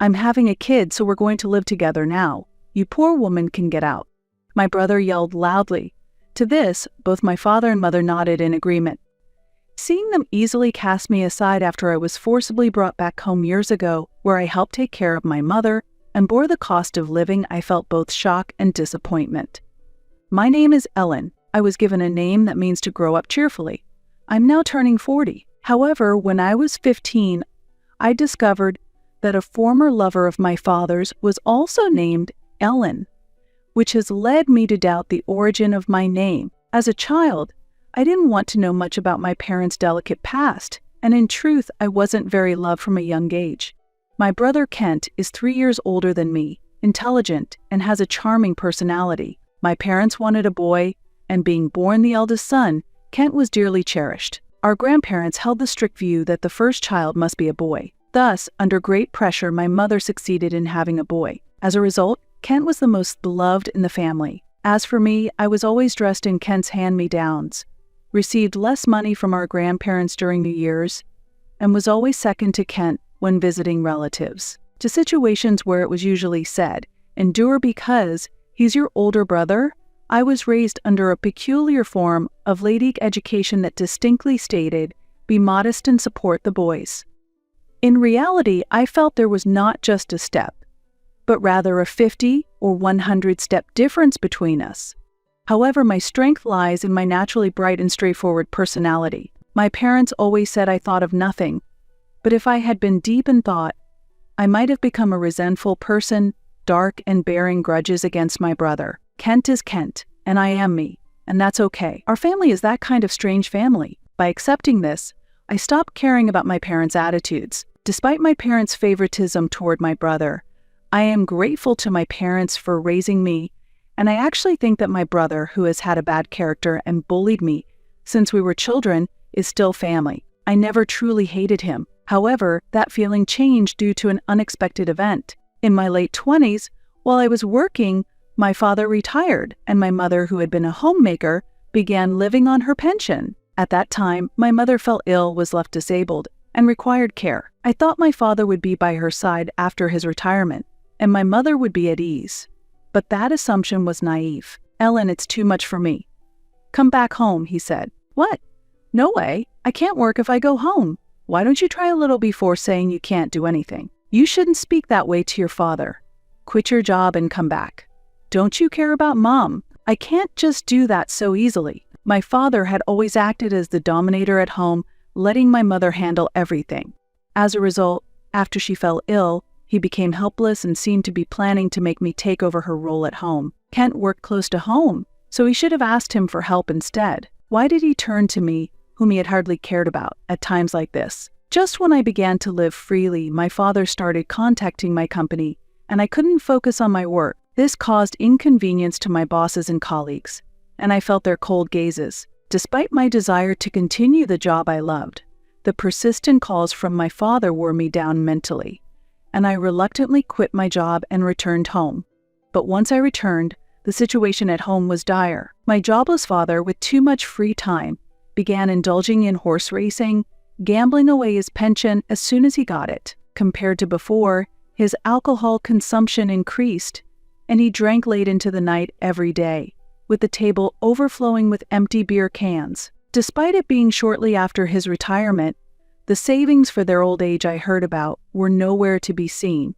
I'm having a kid, so we're going to live together now. You poor woman can get out." My brother yelled loudly. To this, both my father and mother nodded in agreement. Seeing them easily cast me aside after I was forcibly brought back home years ago, where I helped take care of my mother and bore the cost of living, I felt both shock and disappointment. My name is Ellen. I was given a name that means to grow up cheerfully. I'm now turning 40. However, when I was 15, I discovered that a former lover of my father's was also named Ellen, which has led me to doubt the origin of my name. As a child, I didn't want to know much about my parents' delicate past, and in truth, I wasn't very loved from a young age. My brother Kent is 3 years older than me, intelligent, and has a charming personality. My parents wanted a boy, and being born the eldest son, Kent was dearly cherished. Our grandparents held the strict view that the first child must be a boy. Thus, under great pressure, my mother succeeded in having a boy. As a result, Kent was the most beloved in the family. As for me, I was always dressed in Kent's hand-me-downs, received less money from our grandparents during the years, and was always second to Kent when visiting relatives. To situations where it was usually said, "Endure because he's your older brother," I was raised under a peculiar form of lady education that distinctly stated, "Be modest and support the boys." In reality, I felt there was not just a step, but rather a 50 or 100-step difference between us. However, my strength lies in my naturally bright and straightforward personality. My parents always said I thought of nothing, but if I had been deep in thought, I might have become a resentful person, dark and bearing grudges against my brother. Kent is Kent, and I am me, and that's okay. Our family is that kind of strange family. By accepting this, I stopped caring about my parents' attitudes. Despite my parents' favoritism toward my brother, I am grateful to my parents for raising me, and I actually think that my brother, who has had a bad character and bullied me since we were children, is still family. I never truly hated him. However, that feeling changed due to an unexpected event. In my late 20s, while I was working, my father retired, and my mother, who had been a homemaker, began living on her pension. At that time, my mother fell ill, was left disabled, and required care. I thought my father would be by her side after his retirement, and my mother would be at ease. But that assumption was naive. "Ellen, it's too much for me. Come back home," he said. "What? No way. I can't work if I go home. Why don't you try a little before saying you can't do anything? You shouldn't speak that way to your father. Quit your job and come back. Don't you care about Mom? I can't just do that so easily." My father had always acted as the dominator at home, letting my mother handle everything. As a result, after she fell ill, he became helpless and seemed to be planning to make me take over her role at home. Kent worked close to home, so he should have asked him for help instead. Why did he turn to me, whom he had hardly cared about, at times like this? Just when I began to live freely, my father started contacting my company, and I couldn't focus on my work. This caused inconvenience to my bosses and colleagues, and I felt their cold gazes. Despite my desire to continue the job I loved, the persistent calls from my father wore me down mentally, and I reluctantly quit my job and returned home. But once I returned, the situation at home was dire. My jobless father, with too much free time, began indulging in horse racing, gambling away his pension as soon as he got it. Compared to before, his alcohol consumption increased, and he drank late into the night every day, with the table overflowing with empty beer cans. Despite it being shortly after his retirement, the savings for their old age I heard about were nowhere to be seen,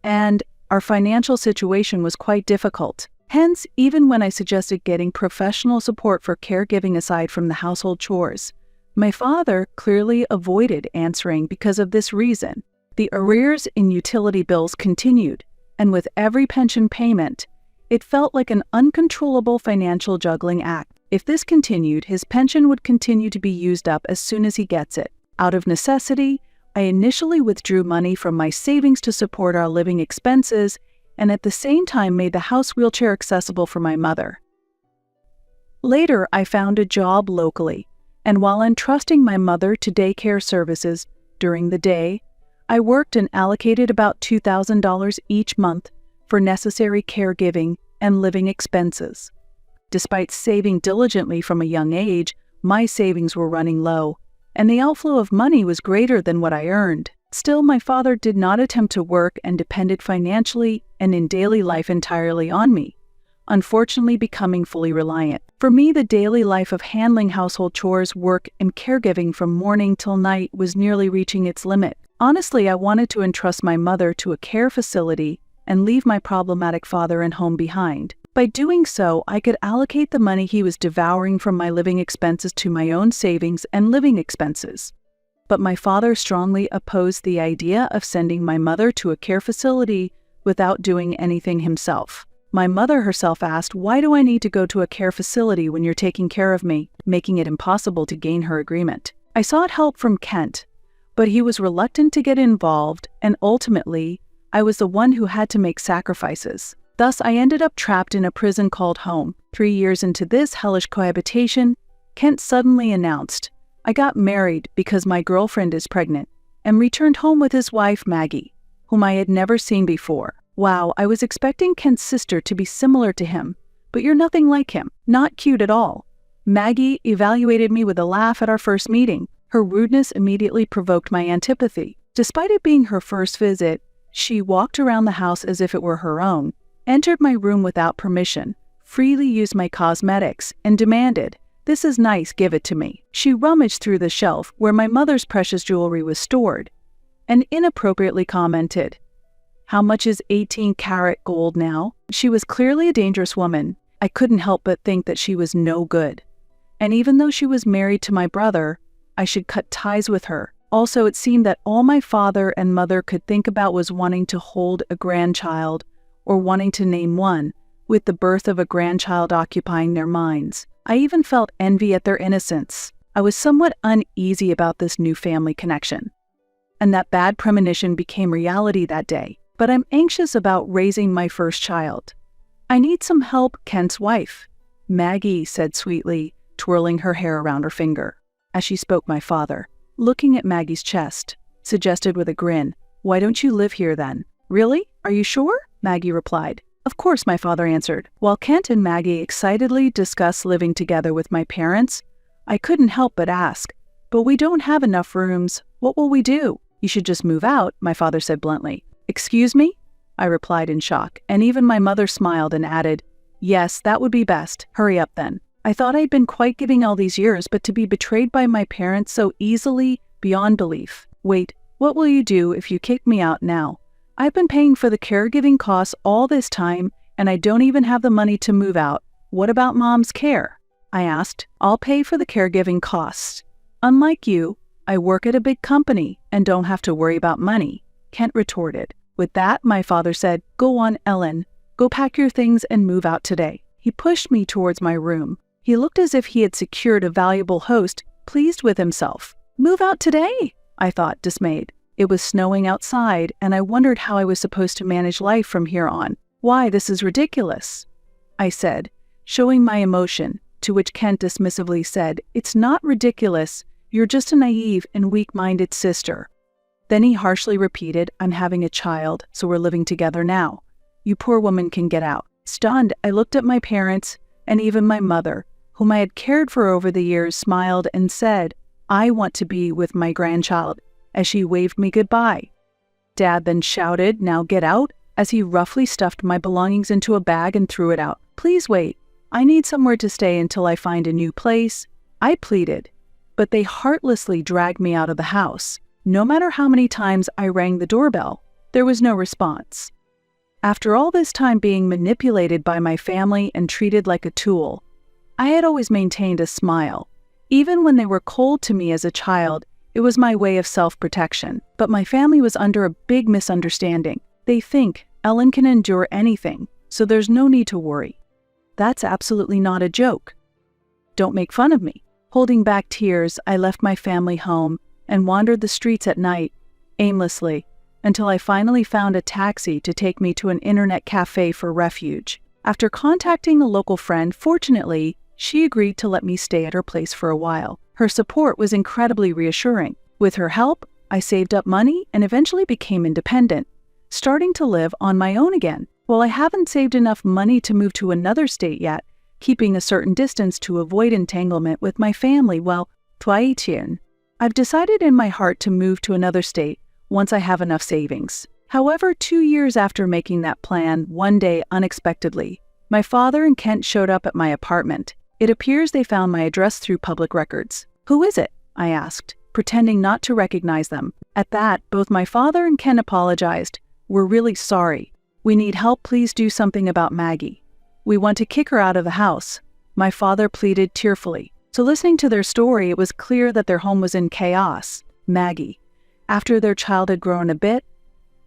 and our financial situation was quite difficult. Hence, even when I suggested getting professional support for caregiving aside from the household chores, my father clearly avoided answering because of this reason. The arrears in utility bills continued, and with every pension payment, it felt like an uncontrollable financial juggling act. If this continued, his pension would continue to be used up as soon as he gets it. Out of necessity, I initially withdrew money from my savings to support our living expenses, and at the same time made the house wheelchair accessible for my mother. Later, I found a job locally, and while entrusting my mother to daycare services during the day, I worked and allocated about $2,000 each month for necessary caregiving and living expenses. Despite saving diligently from a young age, my savings were running low, and the outflow of money was greater than what I earned. Still, my father did not attempt to work and depended financially and in daily life entirely on me, unfortunately becoming fully reliant. For me, the daily life of handling household chores, work, and caregiving from morning till night was nearly reaching its limit. Honestly, I wanted to entrust my mother to a care facility and leave my problematic father and home behind. By doing so, I could allocate the money he was devouring from my living expenses to my own savings and living expenses. But my father strongly opposed the idea of sending my mother to a care facility without doing anything himself. My mother herself asked, "Why do I need to go to a care facility when you're taking care of me?" making it impossible to gain her agreement. I sought help from Kent, but he was reluctant to get involved, and ultimately, I was the one who had to make sacrifices. Thus, I ended up trapped in a prison called home. 3 years into this hellish cohabitation, Kent suddenly announced, "I got married because my girlfriend is pregnant," and returned home with his wife, Maggie, whom I had never seen before. Wow, I was expecting Kent's sister to be similar to him, but you're nothing like him. Not cute at all. Maggie evaluated me with a laugh at our first meeting. Her rudeness immediately provoked my antipathy. Despite it being her first visit, she walked around the house as if it were her own, entered my room without permission, freely used my cosmetics, and demanded, "This is nice, give it to me." She rummaged through the shelf where my mother's precious jewelry was stored, and inappropriately commented, "How much is 18-karat gold now?" She was clearly a dangerous woman. I couldn't help but think that she was no good. And even though she was married to my brother, I should cut ties with her. Also, it seemed that all my father and mother could think about was wanting to hold a grandchild, or wanting to name one, with the birth of a grandchild occupying their minds. I even felt envy at their innocence. I was somewhat uneasy about this new family connection, and that bad premonition became reality that day. But I'm anxious about raising my first child. "I need some help," Kent's wife, Maggie, said sweetly, twirling her hair around her finger. As she spoke, my father, looking at Maggie's chest, suggested with a grin, "Why don't you live here then?" "Really? Are you sure?" Maggie replied. "Of course," my father answered. While Kent and Maggie excitedly discussed living together with my parents, I couldn't help but ask, "But we don't have enough rooms. What will we do?" "You should just move out," my father said bluntly. "Excuse me?" I replied in shock, and even my mother smiled and added, "Yes, that would be best. Hurry up then." I thought I'd been quite giving all these years, but to be betrayed by my parents so easily, beyond belief. "Wait, what will you do if you kick me out now? I've been paying for the caregiving costs all this time, and I don't even have the money to move out. What about Mom's care?" I asked. "I'll pay for the caregiving costs. Unlike you, I work at a big company and don't have to worry about money," Kent retorted. With that, my father said, "Go on, Ellen. Go pack your things and move out today." He pushed me towards my room. He looked as if he had secured a valuable host, pleased with himself. "Move out today?" I thought, dismayed. It was snowing outside, and I wondered how I was supposed to manage life from here on. "Why, this is ridiculous," I said, showing my emotion, to which Kent dismissively said, "It's not ridiculous. You're just a naive and weak-minded sister." Then he harshly repeated, "I'm having a child, so we're living together now. You poor woman can get out." Stunned, I looked at my parents, and even my mother, whom I had cared for over the years, smiled and said, "I want to be with my grandchild," as she waved me goodbye. Dad then shouted, "Now get out," as he roughly stuffed my belongings into a bag and threw it out. "Please wait. I need somewhere to stay until I find a new place," I pleaded, but they heartlessly dragged me out of the house. No matter how many times I rang the doorbell, there was no response. After all this time being manipulated by my family and treated like a tool, I had always maintained a smile. Even when they were cold to me as a child, it was my way of self-protection. But my family was under a big misunderstanding. They think Ellen can endure anything, so there's no need to worry. That's absolutely not a joke. Don't make fun of me. Holding back tears, I left my family home and wandered the streets at night, aimlessly, until I finally found a taxi to take me to an internet cafe for refuge. After contacting a local friend, fortunately, she agreed to let me stay at her place for a while. Her support was incredibly reassuring. With her help, I saved up money and eventually became independent, starting to live on my own again. While I haven't saved enough money to move to another state yet, keeping a certain distance to avoid entanglement with my family while redditcheating, I've decided in my heart to move to another state, once I have enough savings. However, 2 years after making that plan, one day, unexpectedly, my father and Kent showed up at my apartment. It appears they found my address through public records. "Who is it?" I asked, pretending not to recognize them. At that, both my father and Kent apologized. "We're really sorry. We need help. Please do something about Maggie. We want to kick her out of the house," my father pleaded tearfully. So listening to their story, it was clear that their home was in chaos. Maggie, after their child had grown a bit,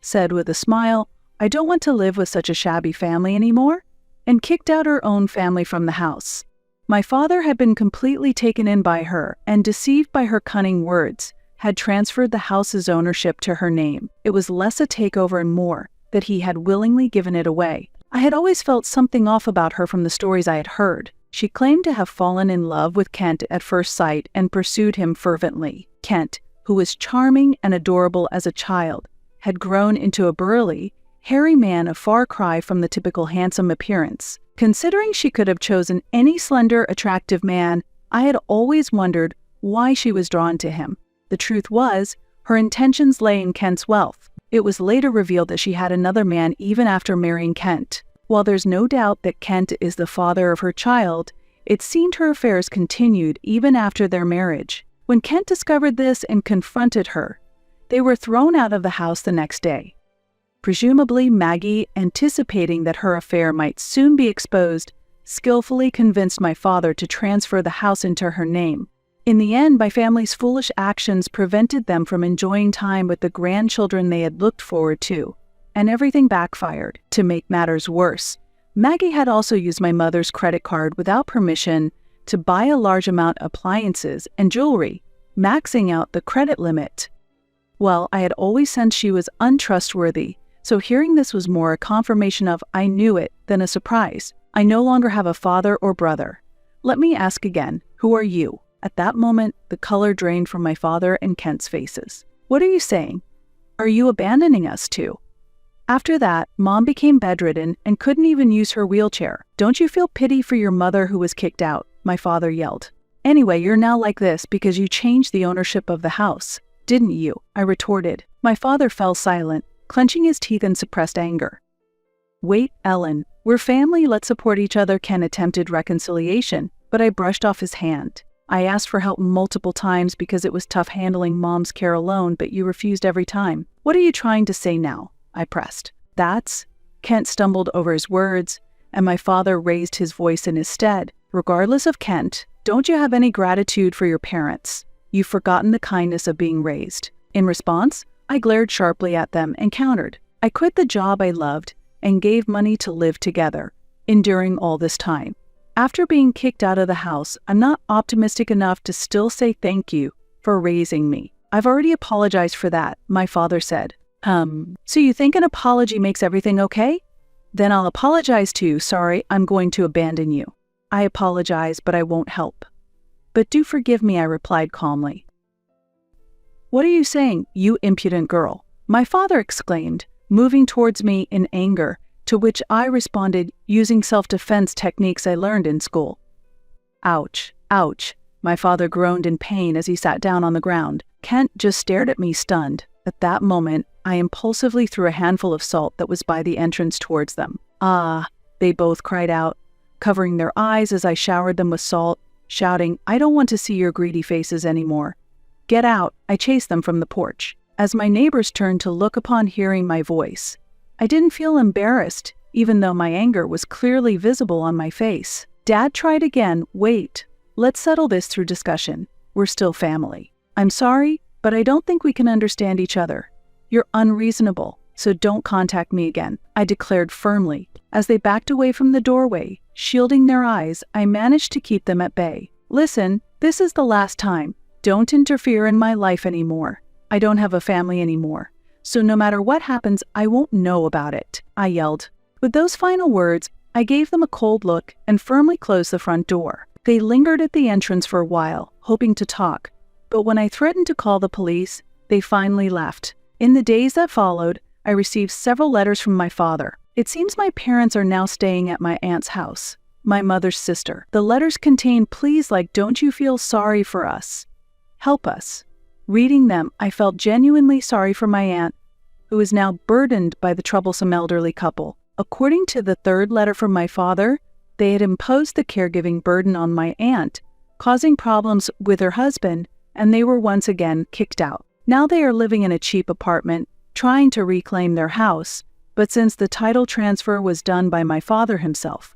said with a smile, "I don't want to live with such a shabby family anymore," and kicked out her own family from the house. My father had been completely taken in by her and, deceived by her cunning words, had transferred the house's ownership to her name. It was less a takeover and more that he had willingly given it away. I had always felt something off about her from the stories I had heard. She claimed to have fallen in love with Kent at first sight and pursued him fervently. Kent, who was charming and adorable as a child, had grown into a burly, hairy man, a far cry from the typical handsome appearance. Considering she could have chosen any slender, attractive man, I had always wondered why she was drawn to him. The truth was, her intentions lay in Kent's wealth. It was later revealed that she had another man even after marrying Kent. While there's no doubt that Kent is the father of her child, it seemed her affairs continued even after their marriage. When Kent discovered this and confronted her, they were thrown out of the house the next day. Presumably, Maggie, anticipating that her affair might soon be exposed, skillfully convinced my father to transfer the house into her name. In the end, my family's foolish actions prevented them from enjoying time with the grandchildren they had looked forward to, and everything backfired. To make matters worse, Maggie had also used my mother's credit card without permission to buy a large amount of appliances and jewelry, maxing out the credit limit. Well, I had always sensed she was untrustworthy, so hearing this was more a confirmation of "I knew it" than a surprise. I no longer have a father or brother. Let me ask again, who are you? At that moment, the color drained from my father and Kent's faces. "What are you saying? Are you abandoning us too?" After that, Mom became bedridden and couldn't even use her wheelchair. "Don't you feel pity for your mother who was kicked out?" my father yelled. "Anyway, you're now like this because you changed the ownership of the house, didn't you?" I retorted. My father fell silent, clenching his teeth in suppressed anger. "Wait, Ellen, we're family, let's support each other." Ken attempted reconciliation, but I brushed off his hand. "I asked for help multiple times because it was tough handling Mom's care alone, but you refused every time. What are you trying to say now?" I pressed. "That's..." Kent stumbled over his words, and my father raised his voice in his stead. "Regardless of Kent, don't you have any gratitude for your parents? You've forgotten the kindness of being raised." In response, I glared sharply at them and countered. "I quit the job I loved and gave money to live together, enduring all this time. After being kicked out of the house, I'm not optimistic enough to still say thank you for raising me." "I've already apologized for that," my father said. So you think an apology makes everything okay? Then I'll apologize too. "Sorry, I'm going to abandon you." "I apologize, but I won't help." "But do forgive me," I replied calmly. "What are you saying, you impudent girl?" my father exclaimed, moving towards me in anger, to which I responded using self-defense techniques I learned in school. "Ouch, ouch," my father groaned in pain as he sat down on the ground. Kent just stared at me, stunned. At that moment, I impulsively threw a handful of salt that was by the entrance towards them. "Ah," they both cried out, covering their eyes as I showered them with salt, shouting, "I don't want to see your greedy faces anymore. Get out." I chased them from the porch. As my neighbors turned to look upon hearing my voice, I didn't feel embarrassed, even though my anger was clearly visible on my face. Dad tried again. "Wait, let's settle this through discussion. We're still family. I'm sorry, but I don't think we can understand each other. You're unreasonable, so don't contact me again," I declared firmly. As they backed away from the doorway, shielding their eyes, I managed to keep them at bay. "Listen, this is the last time. Don't interfere in my life anymore. I don't have a family anymore, so no matter what happens, I won't know about it," I yelled. With those final words, I gave them a cold look and firmly closed the front door. They lingered at the entrance for a while, hoping to talk, but when I threatened to call the police, they finally left. In the days that followed, I received several letters from my father. It seems my parents are now staying at my aunt's house, my mother's sister. The letters contained pleas like, "Don't you feel sorry for us? Help us. Reading them, I felt genuinely sorry for my aunt, who is now burdened by the troublesome elderly couple. According to the third letter from my father, they had imposed the caregiving burden on my aunt, causing problems with her husband, and they were once again kicked out. Now they are living in a cheap apartment, trying to reclaim their house, but since the title transfer was done by my father himself,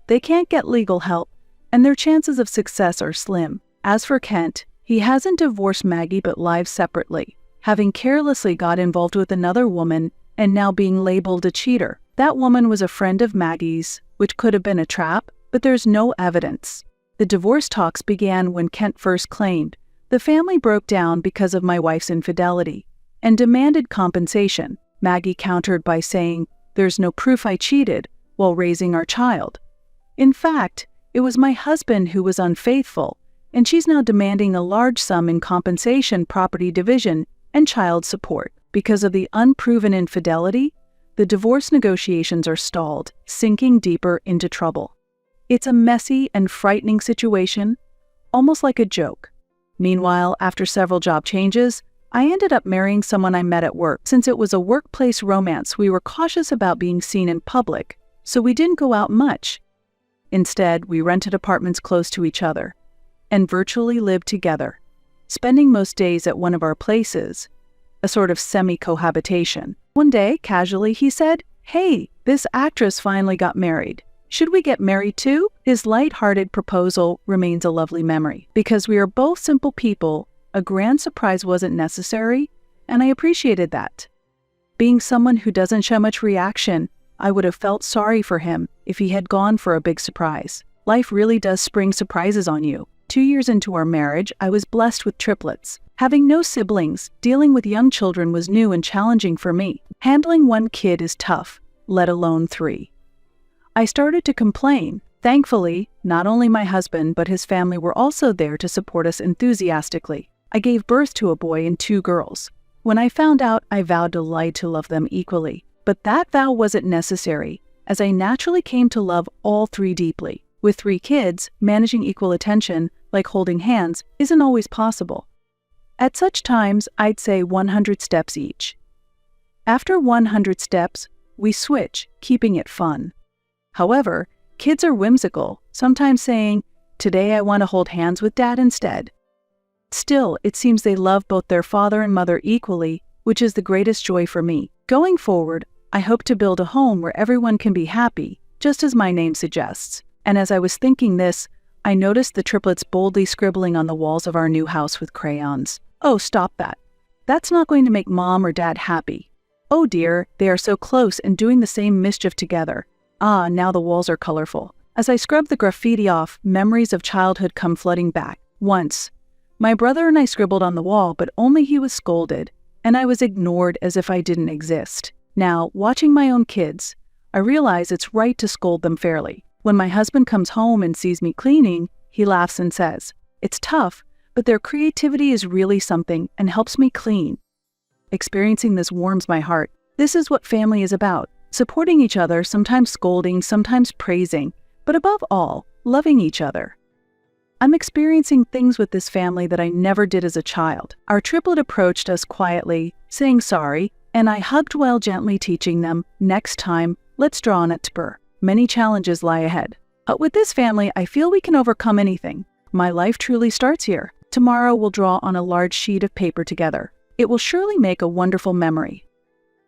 they can't get legal help, and their chances of success are slim. As for Kent, he hasn't divorced Maggie but lives separately, having carelessly got involved with another woman and now being labeled a cheater. That woman was a friend of Maggie's, which could have been a trap, but there's no evidence. The divorce talks began when Kent first claimed the family broke down because of my wife's infidelity and demanded compensation. Maggie countered by saying, "There's no proof I cheated while raising our child. In fact, it was my husband who was unfaithful, and she's now demanding a large sum in compensation, property division, and child support." Because of the unproven infidelity, the divorce negotiations are stalled, sinking deeper into trouble. It's a messy and frightening situation, almost like a joke. Meanwhile, after several job changes, I ended up marrying someone I met at work. Since it was a workplace romance, we were cautious about being seen in public, so we didn't go out much. Instead, we rented apartments close to each other and virtually lived together, spending most days at one of our places, a sort of semi-cohabitation. One day, casually, he said, "Hey, this actress finally got married. Should we get married too?" His light-hearted proposal remains a lovely memory. Because we are both simple people, a grand surprise wasn't necessary, and I appreciated that. Being someone who doesn't show much reaction, I would have felt sorry for him if he had gone for a big surprise. Life really does spring surprises on you. 2 years into our marriage, I was blessed with triplets. Having no siblings, dealing with young children was new and challenging for me. Handling one kid is tough, let alone 3. I started to complain. Thankfully, not only my husband but his family were also there to support us enthusiastically. I gave birth to a boy and 2 girls. When I found out, I vowed to lie to love them equally. But that vow wasn't necessary, as I naturally came to love all 3 deeply. With 3 kids, managing equal attention, like holding hands, isn't always possible. At such times, I'd say 100 steps each. After 100 steps, we switch, keeping it fun. However, kids are whimsical, sometimes saying, "Today I want to hold hands with Dad instead." Still, it seems they love both their father and mother equally, which is the greatest joy for me. Going forward, I hope to build a home where everyone can be happy, just as my name suggests. And as I was thinking this, I noticed the triplets boldly scribbling on the walls of our new house with crayons. Oh, stop that. That's not going to make Mom or Dad happy. Oh dear, they are so close and doing the same mischief together. Ah, now the walls are colorful. As I scrubbed the graffiti off, memories of childhood come flooding back. Once, my brother and I scribbled on the wall, but only he was scolded, and I was ignored as if I didn't exist. Now, watching my own kids, I realize it's right to scold them fairly. When my husband comes home and sees me cleaning, he laughs and says, "It's tough, but their creativity is really something and helps me clean." Experiencing this warms my heart. This is what family is about. Supporting each other, sometimes scolding, sometimes praising, but above all, loving each other. I'm experiencing things with this family that I never did as a child. Our triplet approached us quietly, saying sorry, and I hugged while gently teaching them, "Next time, let's draw on a tpur." Many challenges lie ahead. But with this family, I feel we can overcome anything. My life truly starts here. Tomorrow we'll draw on a large sheet of paper together. It will surely make a wonderful memory.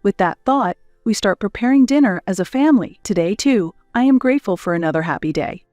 With that thought, we start preparing dinner as a family. Today, too, I am grateful for another happy day.